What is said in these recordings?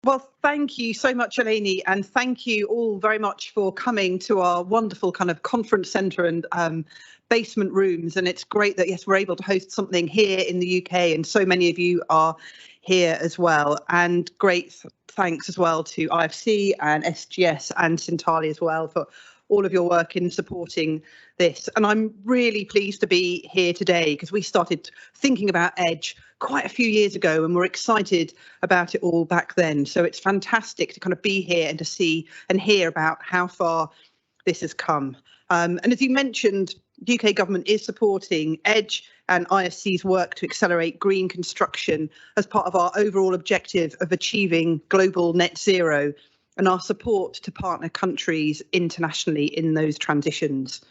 Well, thank you so much, Eleni, and thank you all very much for coming to our wonderful kind of conference centre and basement rooms. And it's great that, yes, we're able to host something here in the UK, and so many of you are here as well. And great thanks as well to IFC and SGS and Sintali as well for all of your work in supporting this. And I'm really pleased to be here today because we started thinking about EDGE quite a few years ago and we're excited about it all back then. So it's fantastic to kind of be here and to see and hear about how far this has come. And as you mentioned, the UK government is supporting EDGE and IFC's work to accelerate green construction as part of our overall objective of achieving global net zero and our support to partner countries internationally in those transitions.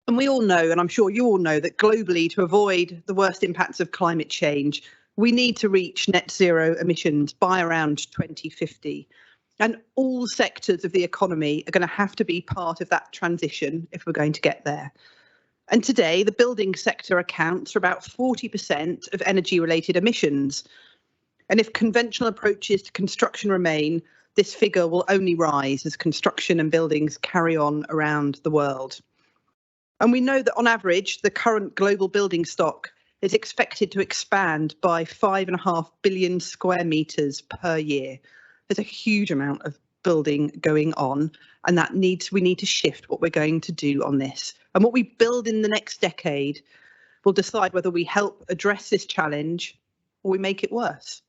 And we all know, and I'm sure you all know, that globally, to avoid the worst impacts of climate change, we need to reach net zero emissions by around 2050. And all sectors of the economy are going to have to be part of that transition if we're going to get there. And today, the building sector accounts for about 40% of energy-related emissions. And if conventional approaches to construction remain, this figure will only rise as construction and buildings carry on around the world. And we know that on average, the current global building stock is expected to expand by 5.5 billion square metres per year. There's a huge amount of building going on, and we need to shift what we're going to do on this. And what we build in the next decade will decide whether we help address this challenge or we make it worse.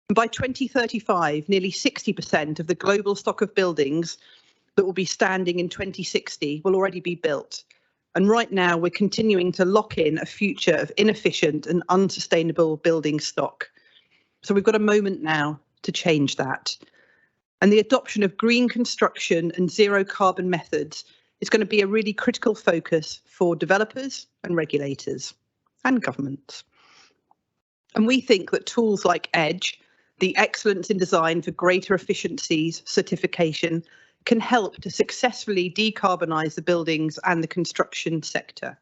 And by 2035, nearly 60% of the global stock of buildings that will be standing in 2060 will already be built. And right now, we're continuing to lock in a future of inefficient and unsustainable building stock. So we've got a moment now to change that. And the adoption of green construction and zero carbon methods is going to be a really critical focus for developers and regulators and governments. And we think that tools like EDGE, the Excellence in Design for Greater Efficiencies certification, can help to successfully decarbonise the buildings and the construction sector.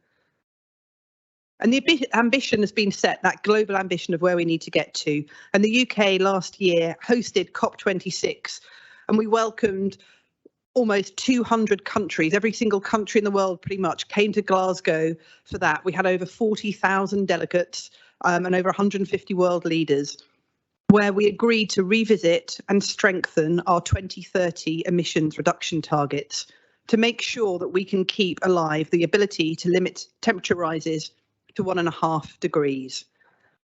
And the ambition has been set, that global ambition of where we need to get to. And the UK last year hosted COP26, and we welcomed almost 200 countries. Every single country in the world pretty much came to Glasgow for that. We had over 40,000 delegates and over 150 world leaders, where we agreed to revisit and strengthen our 2030 emissions reduction targets to make sure that we can keep alive the ability to limit temperature rises to 1.5 degrees.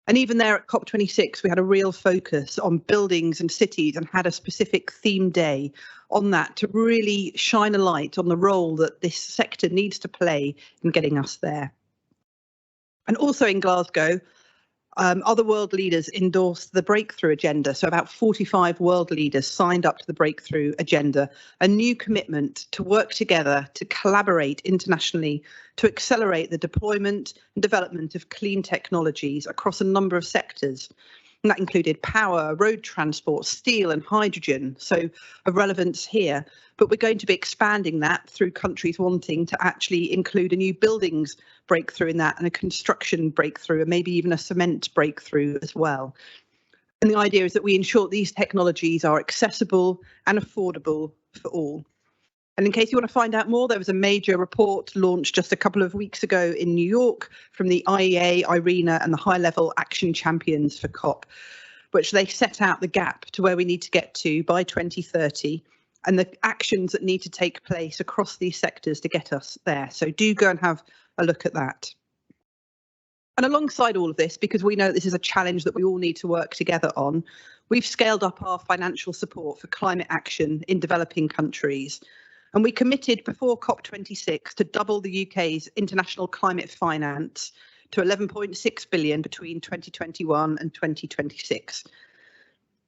And even there at COP26, we had a real focus on buildings and cities and had a specific theme day on that to really shine a light on the role that this sector needs to play in getting us there. And also in Glasgow, other world leaders endorsed the Breakthrough Agenda. So about 45 world leaders signed up to the Breakthrough Agenda, a new commitment to work together, to collaborate internationally, to accelerate the deployment and development of clean technologies across a number of sectors. And that included power, road transport, steel and hydrogen, so of relevance here. But we're going to be expanding that through countries wanting to actually include a new buildings breakthrough in that and a construction breakthrough and maybe even a cement breakthrough as well. And the idea is that we ensure these technologies are accessible and affordable for all. And in case you want to find out more, there was a major report launched just a couple of weeks ago in New York from the IEA, IRENA and the high-level action champions for COP, which they set out the gap to where we need to get to by 2030 and the actions that need to take place across these sectors to get us there. So do go and have a look at that. And alongside all of this, because we know this is a challenge that we all need to work together on, we've scaled up our financial support for climate action in developing countries. And we committed before COP26 to double the UK's international climate finance to 11.6 billion between 2021 and 2026.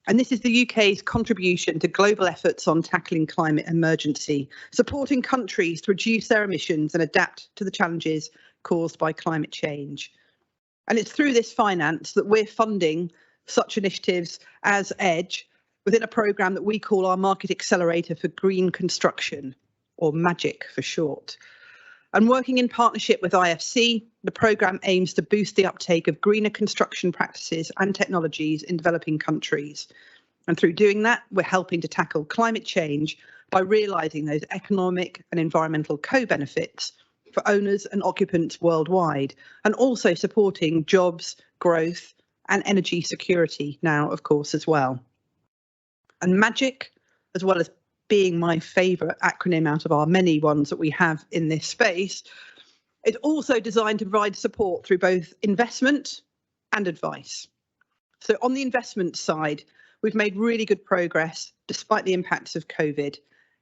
And this is the UK's contribution to global efforts on tackling climate emergency, supporting countries to reduce their emissions and adapt to the challenges caused by climate change. And it's through this finance that we're funding such initiatives as EDGE within a programme that we call our Market Accelerator for Green Construction, or MAGIC for short. And working in partnership with IFC, the programme aims to boost the uptake of greener construction practices and technologies in developing countries. And through doing that, we're helping to tackle climate change by realising those economic and environmental co-benefits for owners and occupants worldwide, and also supporting jobs, growth and energy security now, of course, as well. And MAGIC, as well as being my favourite acronym out of our many ones that we have in this space, is also designed to provide support through both investment and advice. So on the investment side, we've made really good progress despite the impacts of COVID.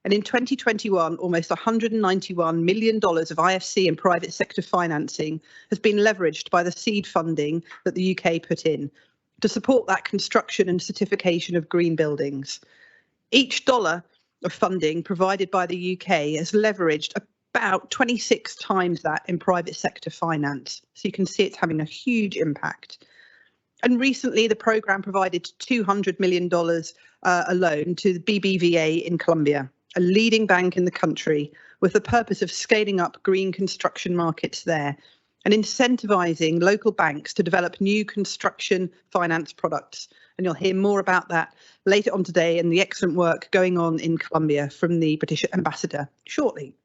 And in 2021, almost $191 million of IFC and private sector financing has been leveraged by the seed funding that the UK put in to support that construction and certification of green buildings. Each dollar of funding provided by the UK has leveraged about 26 times that in private sector finance. So you can see it's having a huge impact. And recently, the programme provided $200 million alone to the BBVA in Colombia, a leading bank in the country, with the purpose of scaling up green construction markets there and incentivising local banks to develop new construction finance products. And you'll hear more about that later on today and the excellent work going on in Colombia from the British ambassador shortly.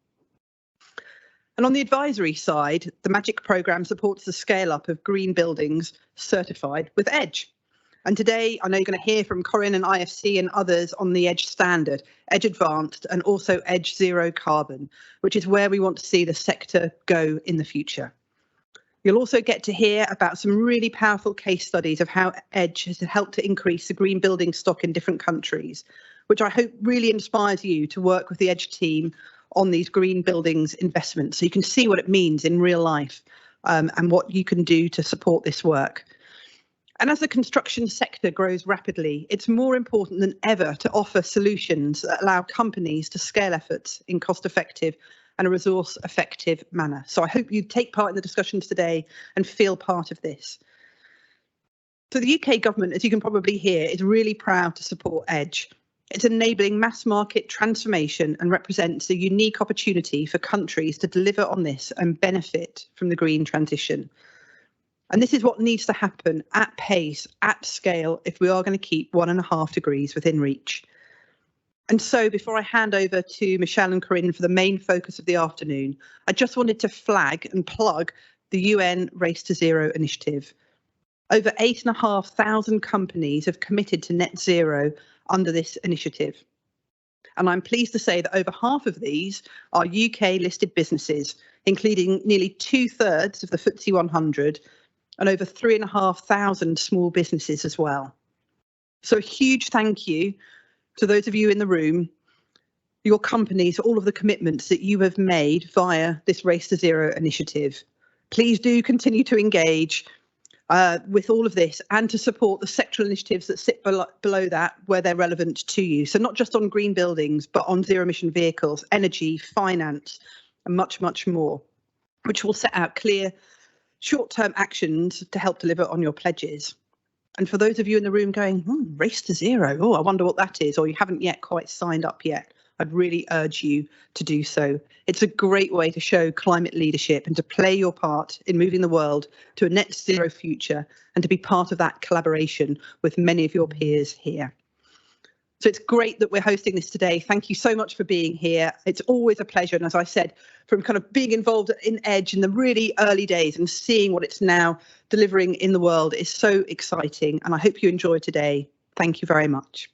And on the advisory side, the MAGIC programme supports the scale-up of green buildings certified with EDGE. And today, I know you're going to hear from Corinne and IFC and others on the EDGE standard, EDGE Advanced, and also EDGE Zero Carbon, which is where we want to see the sector go in the future. You'll also get to hear about some really powerful case studies of how EDGE has helped to increase the green building stock in different countries, which I hope really inspires you to work with the EDGE team on these green buildings investments, so you can see what it means in real life and what you can do to support this work. And as the construction sector grows rapidly, it's more important than ever to offer solutions that allow companies to scale efforts in cost-effective and a resource-effective manner. So I hope you take part in the discussions today and feel part of this. So the UK government, as you can probably hear, is really proud to support EDGE. It's enabling mass market transformation and represents a unique opportunity for countries to deliver on this and benefit from the green transition. And this is what needs to happen at pace, at scale, if we are going to keep 1.5 degrees within reach. And so before I hand over to Michelle and Corinne for the main focus of the afternoon, I just wanted to flag and plug the UN Race to Zero initiative. Over 8,500 companies have committed to net zero under this initiative. And I'm pleased to say that over half of these are UK listed businesses, including nearly 2/3 of the FTSE 100 and over 3,500 small businesses as well. So a huge thank you to those of you in the room, your companies, all of the commitments that you have made via this Race to Zero initiative. Please do continue to engage with all of this and to support the sectoral initiatives that sit below that where they're relevant to you. So not just on green buildings, but on zero emission vehicles, energy, finance, and much, much more, which will set out clear short-term actions to help deliver on your pledges. And for those of you in the room going, Race to Zero, I wonder what that is, or you haven't yet quite signed up yet, I'd really urge you to do so. It's a great way to show climate leadership and to play your part in moving the world to a net zero future and to be part of that collaboration with many of your peers here. So it's great that we're hosting this today. Thank you so much for being here. It's always a pleasure. And as I said, from kind of being involved in EDGE in the really early days and seeing what it's now delivering in the world is so exciting. And I hope you enjoy today. Thank you very much.